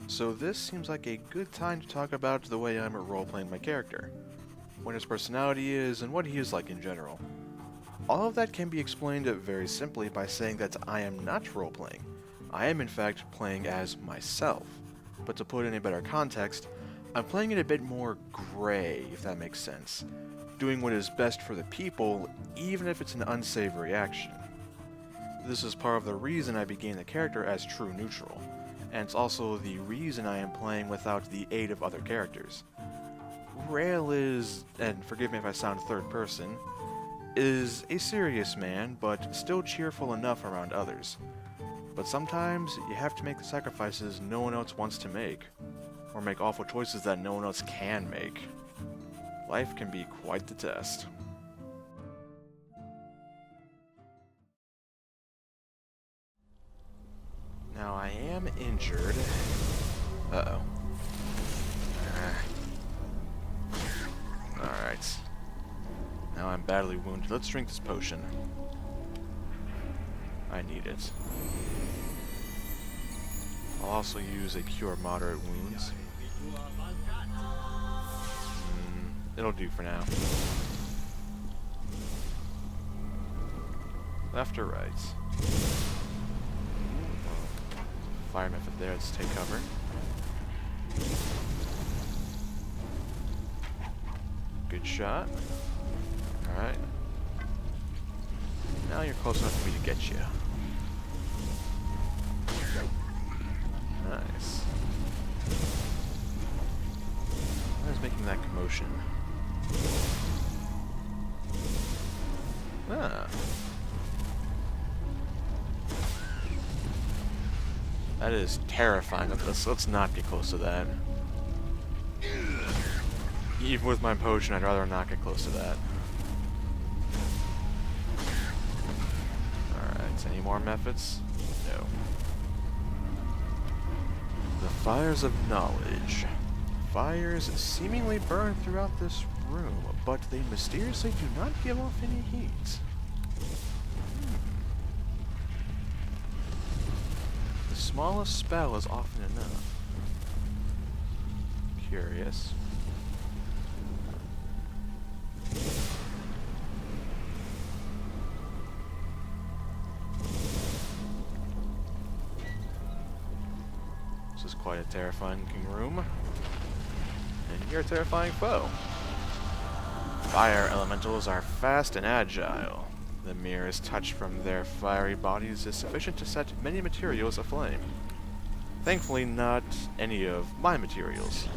So this seems like a good time to talk about the way I'm role-playing my character, what his personality is, and what he is like in general. All of that can be explained very simply by saying that I am not role-playing. I am in fact playing as myself. But to put in a better context, I'm playing it a bit more gray, if that makes sense. Doing what is best for the people, even if it's an unsavory action. This is part of the reason I began the character as true neutral, and it's also the reason I am playing without the aid of other characters. Rayle is, and forgive me if I sound third person, is a serious man, but still cheerful enough around others. But sometimes you have to make the sacrifices no one else wants to make, or make awful choices that no one else can make. Life can be quite the test. Now I am injured. Uh-oh. Alright. Now I'm badly wounded. Let's drink this potion. I need it. I'll also use a cure moderate wounds. It'll do for now. Left or right? Fire method there, let's take cover. Good shot. Alright. Now you're close enough for me to get you. Nice. What is making that commotion? Ah. That is terrifying. Let's not get close to that. Even with my potion, I'd rather not get close to that. Alright, any more methods? No. The fires of knowledge. Fires seemingly burn throughout this room, but they mysteriously do not give off any heat. The smallest spell is often enough. Curious. This is quite a terrifying looking room. And you're a terrifying foe. Fire elementals are fast and agile. The merest touch from their fiery bodies is sufficient to set many materials aflame. Thankfully, not any of my materials.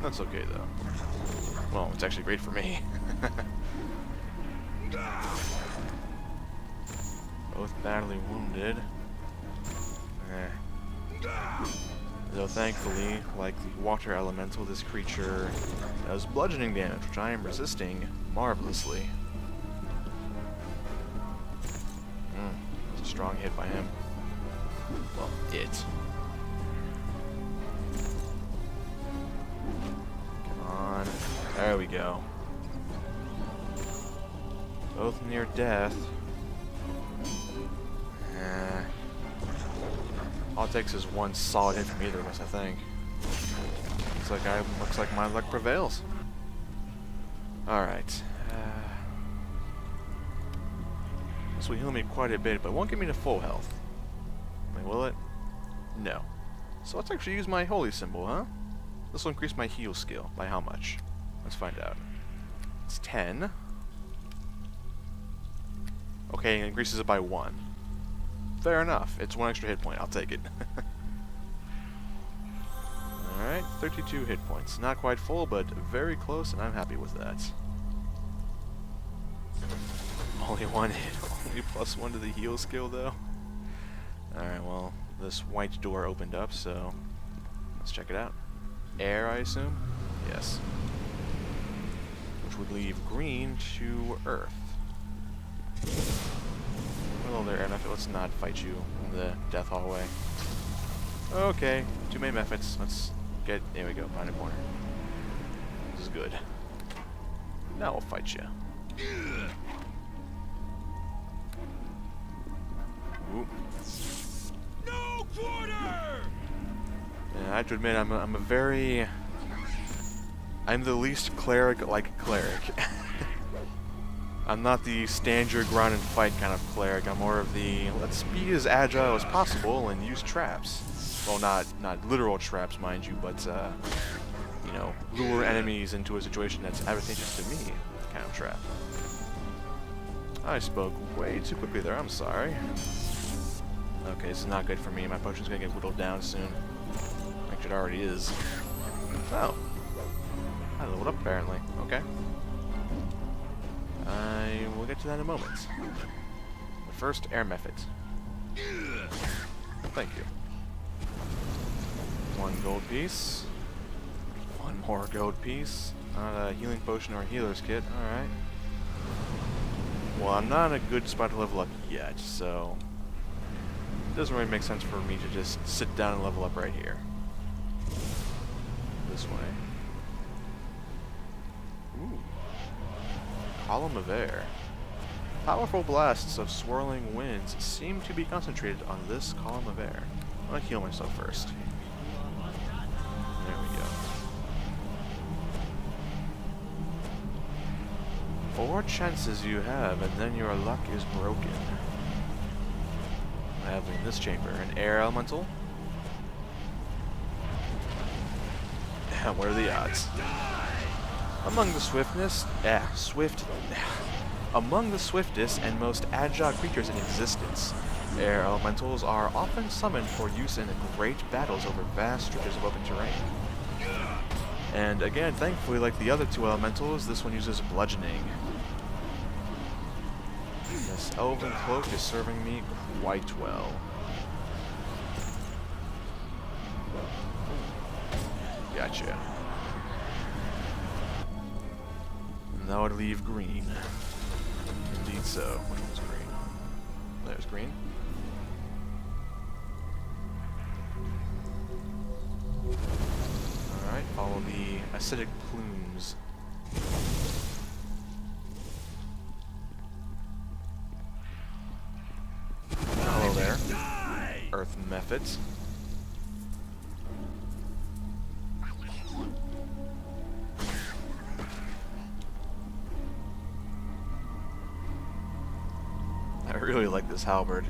That's okay, though. Well, it's actually great for me. Both badly wounded. Though thankfully, like the water elemental, this creature does bludgeoning damage, which I am resisting marvelously. It's a strong hit by him. Well, it. Come on. There we go. Both near death. All it takes is one solid hit from either of us, I think. Looks like my luck prevails. Alright. This will heal me quite a bit, but won't give me to full health. Wait, will it? No. So let's actually use my holy symbol, huh? This will increase my heal skill. By how much? Let's find out. It's 10. Okay, it increases it by 1. Fair enough. It's 1 extra hit point. I'll take it. Alright, 32 hit points. Not quite full, but very close, and I'm happy with that. Only 1 hit. Only +1 to the heal skill, though. Alright, well, this white door opened up, so let's check it out. Air, I assume? Yes. Which would leave green to earth. Hello there, MF. Let's not fight you in the death hallway. Okay, two main methods. Let's get... There we go, find a corner. This is good. Now we'll fight you. Ooh. No quarter! Yeah, I have to admit, I'm a very... I'm the least cleric-like cleric. I'm not the stand your ground and fight kind of cleric. I'm more of the let's be as agile as possible and use traps. Well, not literal traps, mind you, but you know, lure enemies into a situation that's advantageous to me kind of trap. I spoke way too quickly there. I'm sorry. Okay, this is not good for me. My potion's gonna get whittled down soon. Actually, it already is. Oh, I leveled up apparently. Okay. I will get to that in a moment. But first, air method. Thank you. One gold piece. One more gold piece. Not a healing potion or a healer's kit. Alright. Well, I'm not in a good spot to level up yet, so... It doesn't really make sense for me to just sit down and level up right here. This way. Ooh. Column of air. Powerful blasts of swirling winds seem to be concentrated on this column of air. I'm gonna heal myself first. There we go. 4 chances you have, and then your luck is broken. I have in this chamber an air elemental. What are the odds? Among the among the swiftest and most agile creatures in existence, air elementals are often summoned for use in great battles over vast stretches of open terrain. And again, thankfully, like the other 2 elementals, this one uses bludgeoning. This elven cloak is serving me quite well. Gotcha. And that would leave green. Indeed so. Which one's green? There's green. Alright, follow the acidic plumes. Hello there. Earth methods. I really like this halberd.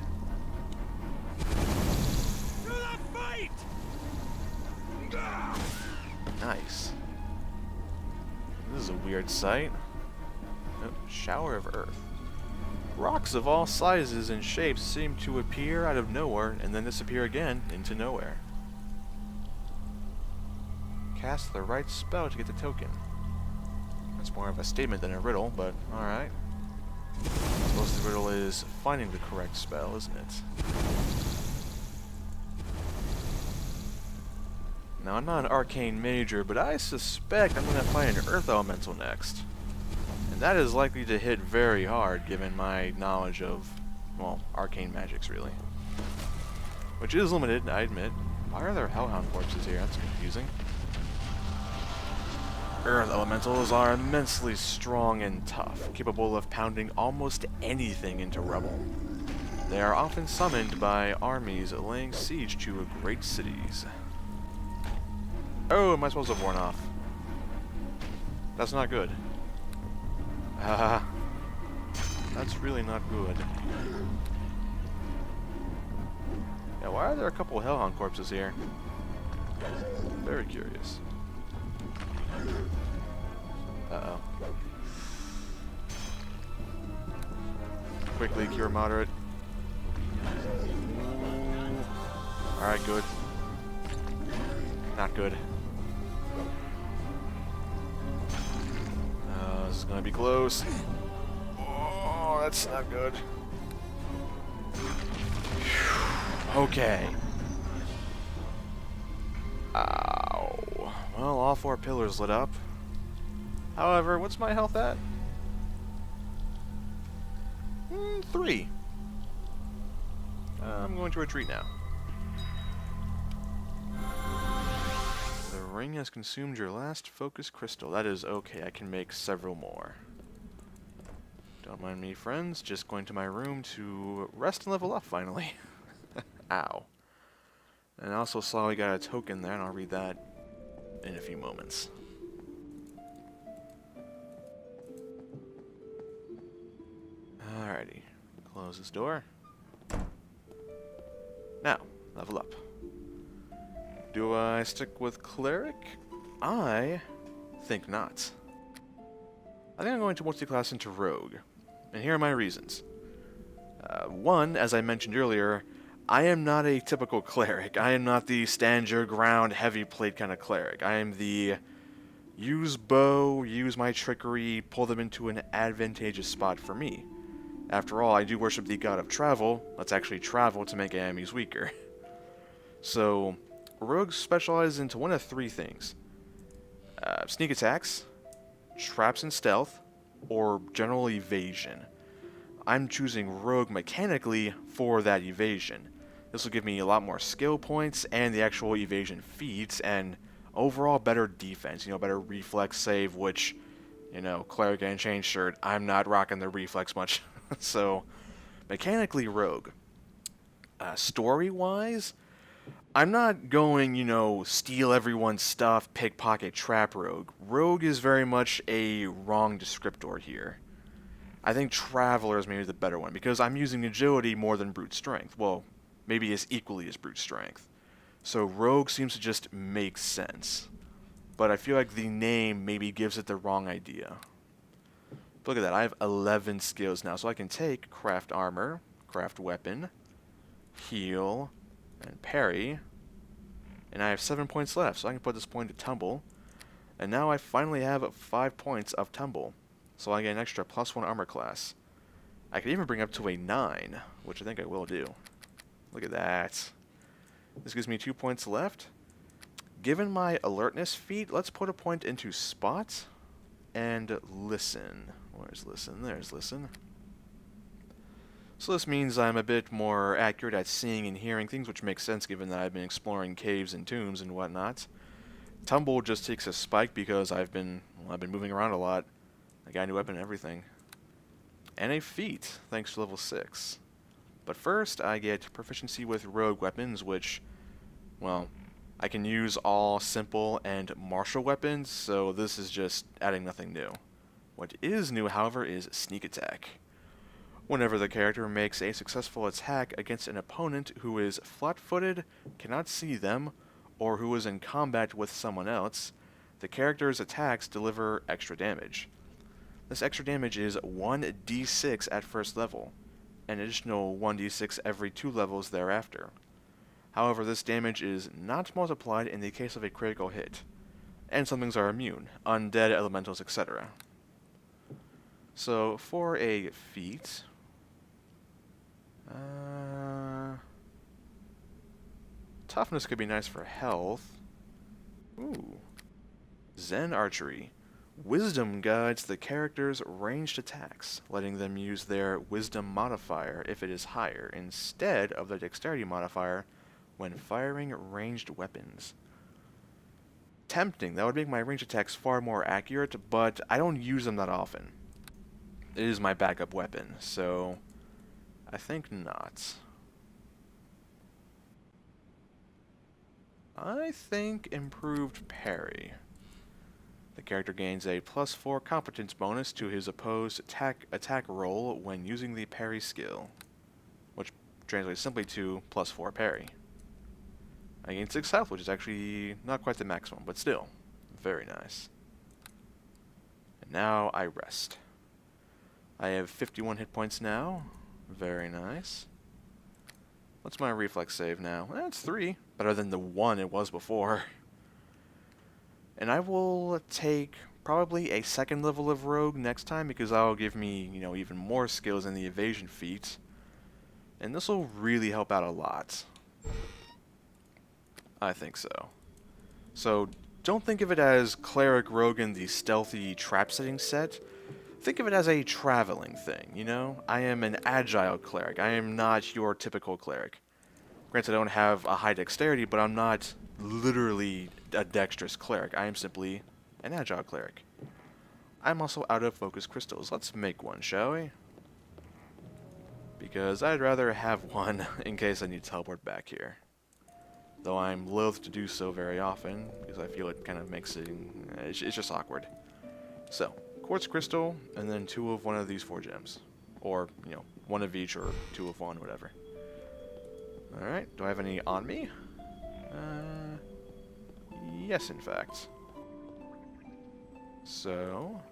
Nice. This is a weird sight. Oh, shower of earth. Rocks of all sizes and shapes seem to appear out of nowhere and then disappear again into nowhere. Cast the right spell to get the token. That's more of a statement than a riddle, but alright. I suppose the riddle is finding the correct spell, isn't it? Now, I'm not an arcane major, but I suspect I'm going to find an earth elemental next. And that is likely to hit very hard, given my knowledge of, well, arcane magics, really. Which is limited, I admit. Why are there hellhound corpses here? That's confusing. Earth elementals are immensely strong and tough, capable of pounding almost anything into rubble. They are often summoned by armies laying siege to great cities. Oh, my spells have worn off. That's not good. That's really not good. Yeah, why are there a couple of hellhound corpses here? Very curious. Uh-oh. Quickly cure moderate. Alright, good. Not good. This is gonna be close. Oh, that's not good. Okay. Ow. Well, all 4 pillars lit up. However, what's my health at? 3. I'm going to retreat now. ring has consumed your last focus crystal. That is okay, I can make several more. Don't mind me, friends. Just going to my room to rest and level up, finally. Ow. And I also saw we got a token there, and I'll read that in a few moments. Alrighty. Close this door. Now, level up. Do I stick with Cleric? I think not. I think I'm going to multi-class into Rogue. And here are my reasons. One, as I mentioned earlier, I am not a typical Cleric. I am not the stand your ground, heavy plate kind of Cleric. I am the use bow, use my trickery, pull them into an advantageous spot for me. After all, I do worship the god of travel. Let's actually travel to make enemies weaker. So, Rogues specialize into one of three things. Sneak attacks, traps and stealth, or general evasion. I'm choosing Rogue mechanically for that evasion. This will give me a lot more skill points and the actual evasion feats, and overall better defense, better reflex save, which, Cleric and Chain Shirt, I'm not rocking the reflex much. So, mechanically Rogue. Story-wise, I'm not going, steal everyone's stuff, pickpocket, trap Rogue. Rogue is very much a wrong descriptor here. I think Traveler is maybe the better one, because I'm using agility more than brute strength. Well, maybe as equally as brute strength. So Rogue seems to just make sense. But I feel like the name maybe gives it the wrong idea. Look at that, I have 11 skills now, so I can take Craft Armor, Craft Weapon, Heal, and Parry. And I have 7 points left, so I can put this point to Tumble. And now I finally have 5 points of Tumble. So I get an extra +1 armor class. I could even bring up to a 9, which I think I will do. Look at that. This gives me 2 points left. Given my alertness feat, let's put a point into Spot and Listen. Where's Listen? There's Listen. So this means I'm a bit more accurate at seeing and hearing things, which makes sense given that I've been exploring caves and tombs and whatnot. Tumble just takes a spike because I've been moving around a lot. I got a new weapon and everything. And a feat, thanks to level 6. But first, I get proficiency with rogue weapons, which, well, I can use all simple and martial weapons, so this is just adding nothing new. What is new, however, is sneak attack. Whenever the character makes a successful attack against an opponent who is flat-footed, cannot see them, or who is in combat with someone else, the character's attacks deliver extra damage. This extra damage is 1d6 at first level, an additional 1d6 every 2 levels thereafter. However, this damage is not multiplied in the case of a critical hit, and some things are immune, undead, elementals, etc. So, for a feat, toughness could be nice for health. Ooh. Zen Archery. Wisdom guides the character's ranged attacks, letting them use their Wisdom modifier if it is higher, instead of their Dexterity modifier when firing ranged weapons. Tempting, that would make my ranged attacks far more accurate, but I don't use them that often. It is my backup weapon, so I think not. I think improved parry. The character gains a +4 competence bonus to his opposed attack roll when using the parry skill, which translates simply to +4 parry. I gain 6 health, which is actually not quite the maximum, but still, very nice. And now I rest. I have 51 hit points now, very nice. What's my reflex save now? It's 3, better than the 1 it was before. And I will take probably a 2nd level of Rogue next time because that'll give me, even more skills in the evasion feat. And this will really help out a lot. I think so. So, don't think of it as Cleric Rogue in the stealthy trap setting set. Think of it as a traveling thing, I am an agile Cleric. I am not your typical Cleric. Granted, I don't have a high dexterity, but I'm not literally a dexterous cleric. I am simply an agile cleric. I'm also out of focus crystals. Let's make one, shall we? Because I'd rather have one in case I need to teleport back here. Though I'm loath to do so very often, because I feel it kind of makes it... it's just awkward. So, quartz crystal, and then 2 of one of these 4 gems. Or, you know, 1 of each, or 2 of 1, whatever. Alright, do I have any on me? Yes, in fact. So,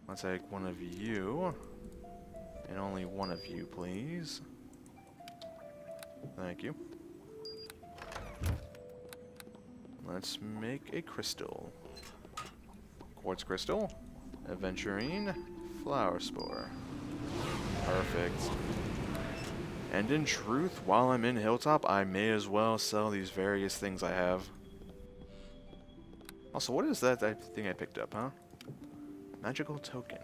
let's take 1 of you. And only 1 of you, please. Thank you. Let's make a crystal. Quartz crystal, aventurine, flower spore. Perfect. And in truth, while I'm in Hilltop, I may as well sell these various things I have. Also, what is that thing I picked up, huh? Magical token.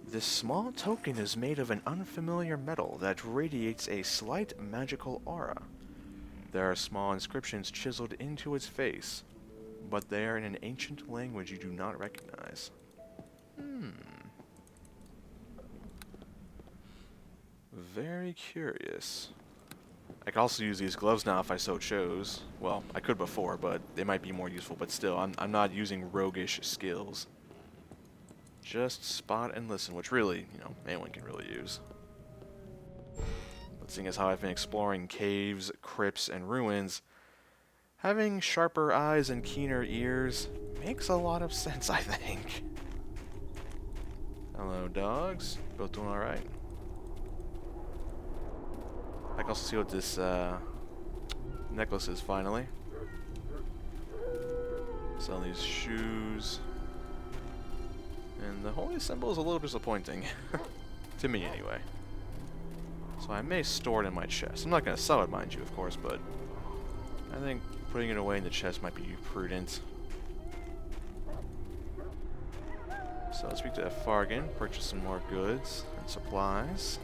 This small token is made of an unfamiliar metal that radiates a slight magical aura. There are small inscriptions chiseled into its face, but they are in an ancient language you do not recognize. Very curious. I could also use these gloves now if I so chose. Well, I could before, but they might be more useful, but still, I'm not using roguish skills. Just spot and listen, which really, you know, anyone can really use. But seeing as how I've been exploring caves, crypts, and ruins, having sharper eyes and keener ears makes a lot of sense, I think. Hello, dogs. Both doing alright? I can also see what this necklace is, finally. Sell these shoes. And the holy symbol is a little disappointing. To me, anyway. So I may store it in my chest. I'm not going to sell it, mind you, of course, but I think putting it away in the chest might be prudent. So let's speak to Fargan, purchase some more goods and supplies.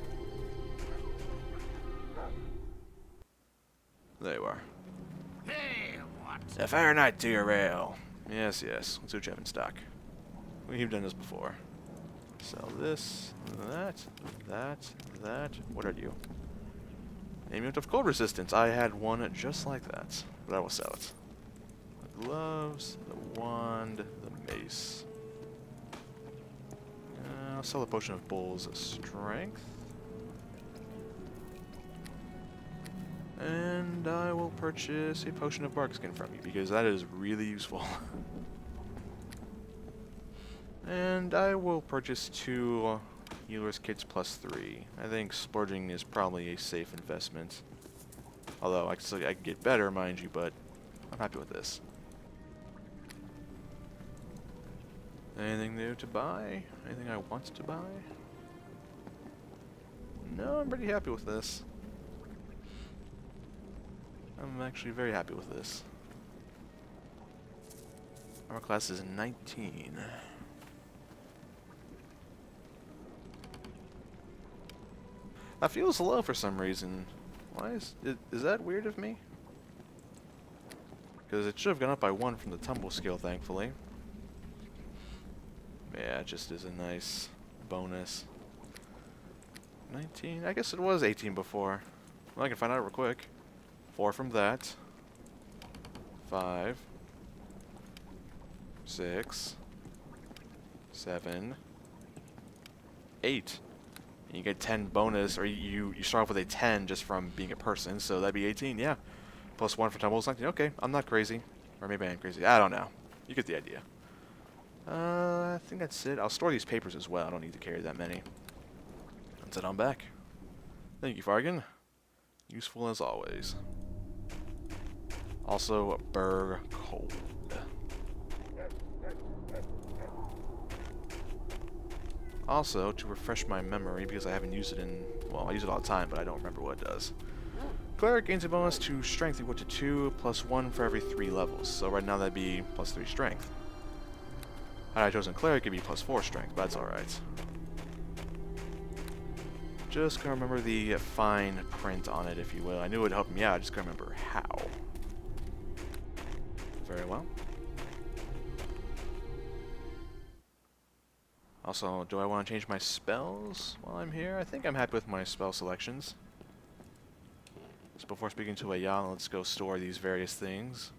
There you are. Hey, what? A fair night to your Rayle. Yes, yes. Let's see what you have in stock. We've done this before. Sell this, that. What are you? Amulet of cold resistance. I had one just like that, but I will sell it. The gloves, the wand, the mace. I'll sell a potion of bull's strength. And I will purchase a potion of barkskin from you, because that is really useful. And I will purchase 2 healer's kits plus 3. I think splurging is probably a safe investment. Although I can get better, mind you, but I'm happy with this. Anything new to buy? Anything I want to buy? No, I'm pretty happy with this. I'm actually very happy with this. Armor class is 19. That feels low for some reason. Why is that weird of me? Because it should have gone up by 1 from the tumble skill, thankfully. Yeah, it just is a nice bonus. 19? I guess it was 18 before. Well, I can find out real quick. 4 from that. 5. 6. 7. 8. And you get 10 bonus, or you start off with a 10 just from being a person, so that'd be 18, yeah. Plus 1 for tumble is 19. Okay, I'm not crazy. Or maybe I am crazy. I don't know. You get the idea. I think that's it. I'll store these papers as well. I don't need to carry that many. That's it, I'm back. Thank you, Fargan. Useful as always. Also, Burr Cold. Also, to refresh my memory, because I haven't used it in... well, I use it all the time, but I don't remember what it does. Cleric gains a bonus to strength equal to 2, plus 1 for every 3 levels. So right now that'd be plus 3 strength. Had I chosen Cleric, it'd be plus 4 strength, but that's alright. Just can't remember the fine print on it, if you will. I knew it would help me out, I just can't remember how. Very well. Also, do I want to change my spells while I'm here? I think I'm happy with my spell selections. So before speaking to Rayle, let's go store these various things.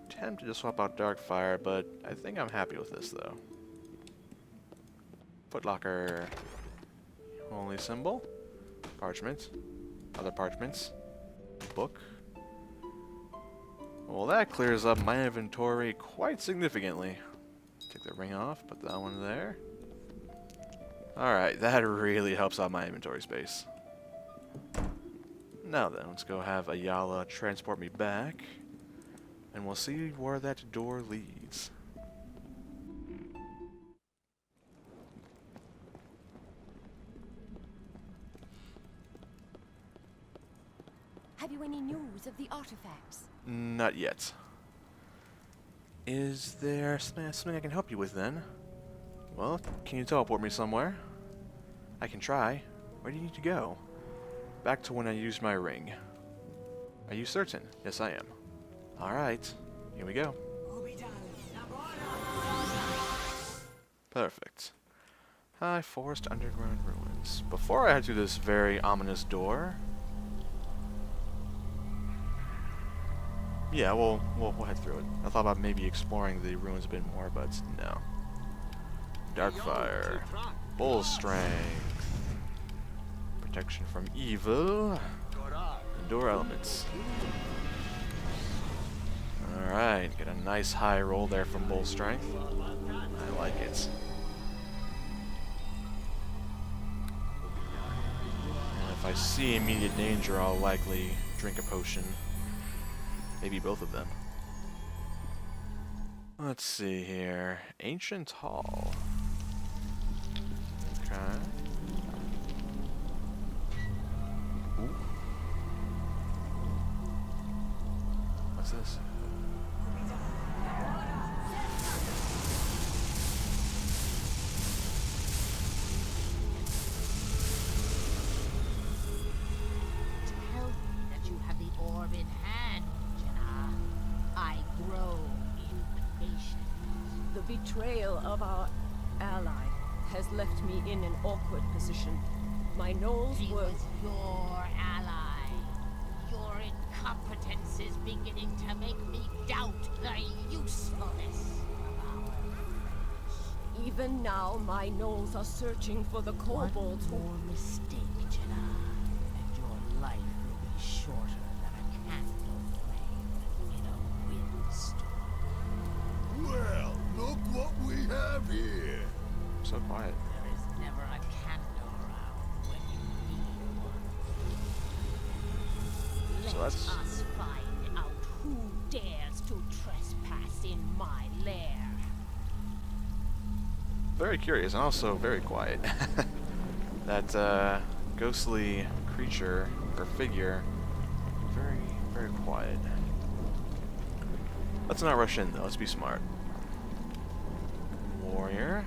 Tempted to swap out Darkfire, but I think I'm happy with this though. Footlocker. Holy symbol. Parchment. Other parchments. Book. Well, that clears up my inventory quite significantly. Take the ring off, put that one there. Alright, that really helps out my inventory space. Now then, let's go have Ayala transport me back. And we'll see where that door leads. Have you any news of the artifacts? Not yet. Is there something I can help you with then? Well, can you teleport me somewhere? I can try. Where do you need to go? Back to when I used my ring. Are you certain? Yes, I am. Alright, here we go. Perfect. High Forest Underground Ruins. Before I head to this very ominous door... Yeah, we'll head through it. I thought about maybe exploring the ruins a bit more, but no. Darkfire. Bull Strength. Protection from evil. Endure elements. Alright, get a nice high roll there from Bull Strength. I like it. And if I see immediate danger, I'll likely drink a potion. Maybe both of them. Let's see here. Ancient Hall. Okay. Ooh. What's this? Tell me that you have the orb in hand, Jenna. I grow impatient. The betrayal of our ally has left me in an awkward position. My gnolls He were... was your ally. Your incompetence is beginning to make me doubt the usefulness of our friendship. Even now, my gnolls are searching for the kobolds who... One more mistake, Jenna, and your life will be shorter than a candle flame in a windstorm. Well, look what we have here. So quiet. There is never a candle around when you need one. So Let that's- us find out who dares to trespass in my lair. Very curious and also very quiet. That ghostly creature or figure, very, very quiet. Let's not rush in though, let's be smart. Warrior.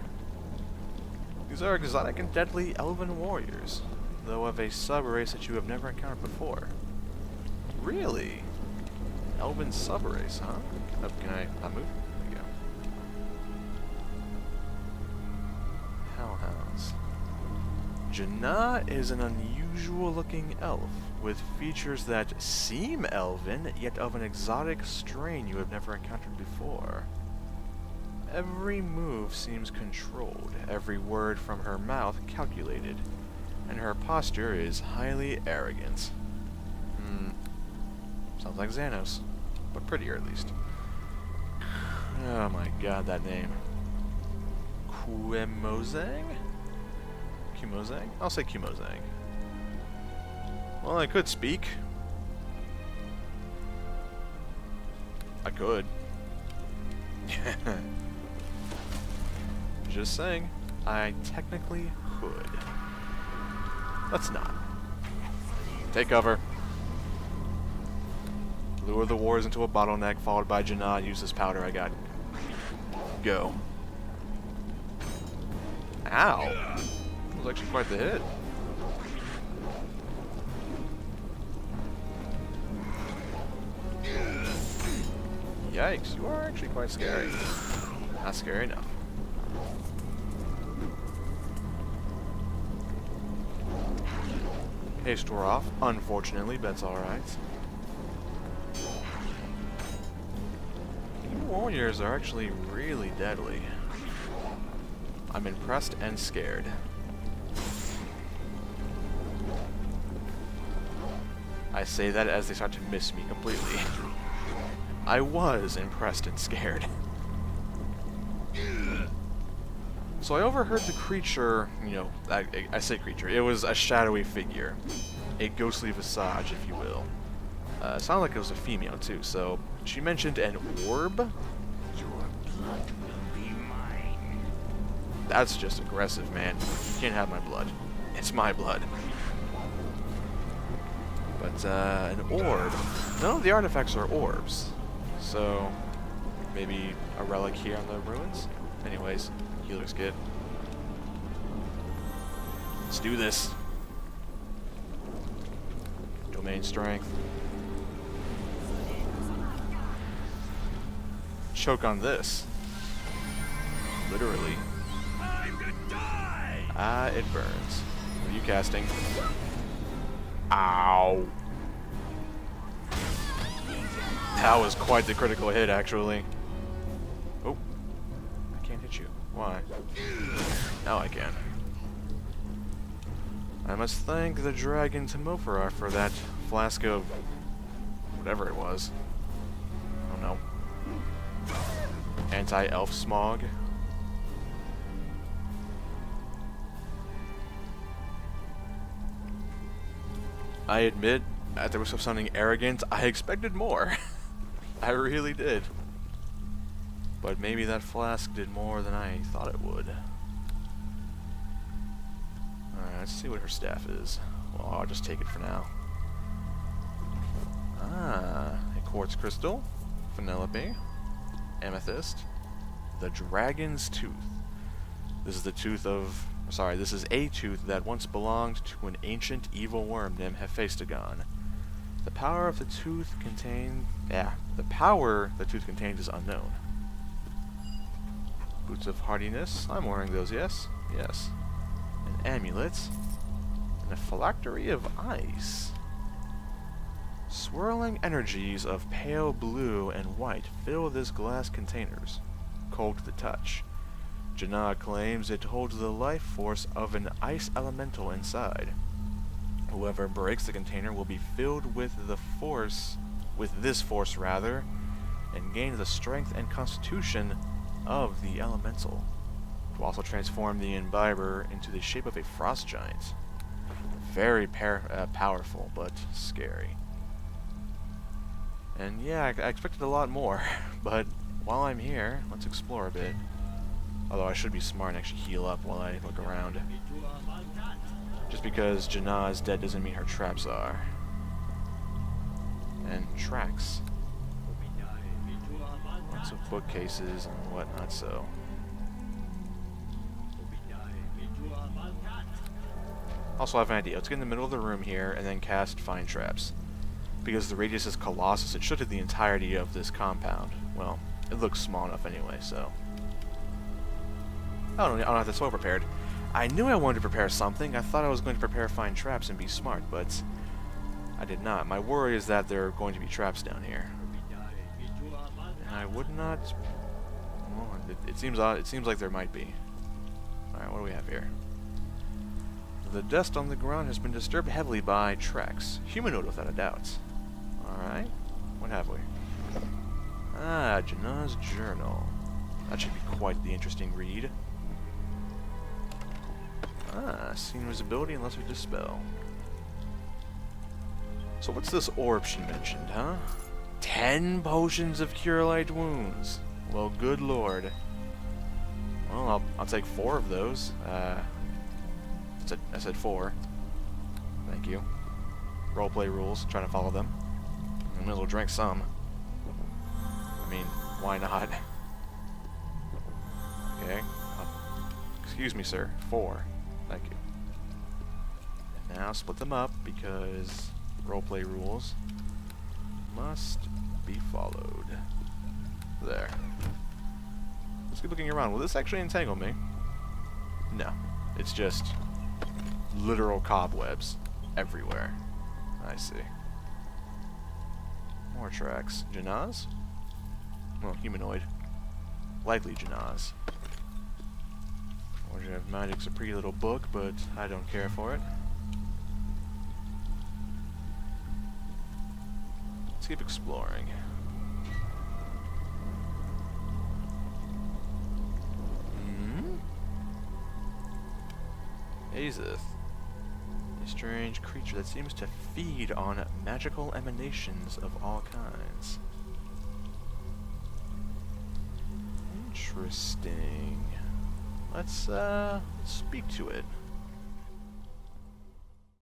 These are exotic and deadly elven warriors, though of a sub-race that you have never encountered before. Really? Elven sub-race, huh? Oh, can I not move? There we go. Hellhounds. Janna is an unusual-looking elf, with features that seem elven, yet of an exotic strain you have never encountered before. Every move seems controlled, every word from her mouth calculated, and her posture is highly arrogant. Sounds like Xanos, but prettier at least. Oh my god, that name. Kumozang? Kumozang? I'll say Kumozang. Well, I could speak. I could. Just saying, I technically could. Let's not. Take cover. Lure the wars into a bottleneck, followed by Janna. Use this powder I got. go. Ow. That was actually quite the hit. Yikes, you are actually quite scary. Not scary enough. Haste wore off, unfortunately, but that's alright. You warriors are actually really deadly. I'm impressed and scared. I say that as they start to miss me completely. I was impressed and scared. So I overheard the creature, you know, I say creature, it was a shadowy figure. A ghostly visage, if you will. It sounded like it was a female, too, so she mentioned an orb? Your blood will be mine. That's just aggressive, man. You can't have my blood. It's my blood. But, an orb. None of the artifacts are orbs. So, maybe a relic here on the ruins? Anyways, healer's kit. Let's do this. Domain strength. Choke on this. Literally. I'm gonna die! Ah, it burns. What are you casting? Ow. That was quite the critical hit, actually. Oh. I can't hit you. Why? Now I can. I must thank the dragon Timofara for that flask of whatever it was. I don't know. Anti-elf smog. I admit, at the risk of sounding arrogant, I expected more. I really did. But maybe that flask did more than I thought it would. Alright, let's see what her staff is. Well, I'll just take it for now. Ah, a quartz crystal, Penelope, amethyst, the dragon's tooth. This is the tooth of... Sorry, this is a tooth that once belonged to an ancient evil worm named Hephaestion. The power of the tooth contained... the power the tooth contained is unknown. Boots of hardiness. I'm wearing those, yes? Yes. An amulet. And a phylactery of ice. Swirling energies of pale blue and white fill this glass containers. Cold to the touch. Janna claims it holds the life force of an ice elemental inside. Whoever breaks the container will be filled with this force, and gain the strength and constitution of the elemental. It will also transform the imbiber into the shape of a frost giant. Very powerful, but scary. And yeah, I expected a lot more, but while I'm here, let's explore a bit. Although I should be smart and actually heal up while I look around. Just because Janna is dead doesn't mean her traps are. And tracks. Lots of bookcases and whatnot, so. Also, I have an idea. Let's get in the middle of the room here and then cast Find Traps. Because the radius is Colossus, it should hit the entirety of this compound. Well, it looks small enough anyway, so. I don't have this well prepared. I knew I wanted to prepare something. I thought I was going to prepare Find Traps and be smart, but I did not. My worry is that there are going to be traps down here. And I would not... Well, it seems odd. It seems like there might be. Alright, what do we have here? The dust on the ground has been disturbed heavily by tracks. Humanoid without a doubt. Alright. What have we? Ah, Janna's journal. That should be quite the interesting read. Ah, see invisibility unless we dispel. So what's this orb she mentioned, huh? 10 potions of cure light wounds. Well, good lord. Well, I'll take 4 of those. I said 4. Thank you. Roleplay rules, trying to follow them. I might as well drink some. I mean, why not? Okay. Excuse me, sir. 4. Thank you. And now split them up because roleplay rules must be followed. There. Let's keep looking around. Will this actually entangle me? No. It's just literal cobwebs everywhere. I see. More tracks. Janaz? Well, humanoid. Likely Janaz. Origin of Magic's a pretty little book, but I don't care for it. Let's keep exploring. Azith. A strange creature that seems to feed on magical emanations of all kinds. Interesting. Let's speak to it.